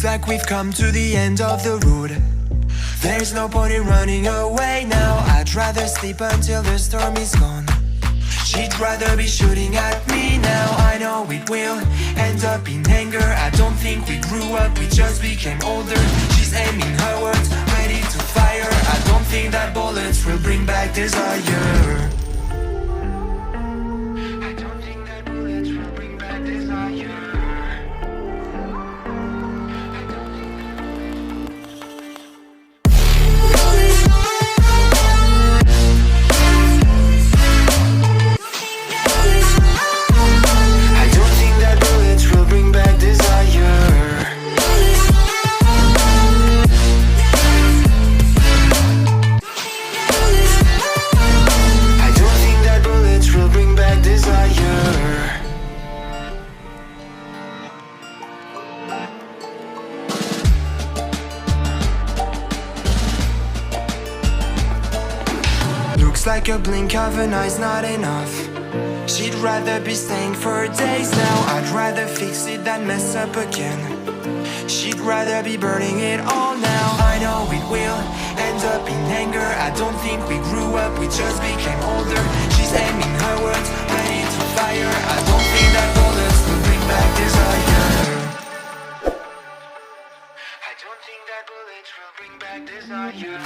Looks like we've come to the end of the road. There's no point in running away now. I'd rather sleep until the storm is gone. She'd rather be shooting at me now. I know it will end up in anger. I don't think we grew up, we just became older. She's aiming her words, ready to fire. I don't think that bullets will bring back desire. I don't think that bullets will bring back desire. Like a blink of an eye's not enough. She'd rather be staying for days now. I'd rather fix it than mess up again. She'd rather be burning it all now. I know it will end up in anger. I don't think we grew up, we just became older. She's aiming her words, ready to fire. I don't think that bullets will bring back desire. I don't think that bullets will bring back desire.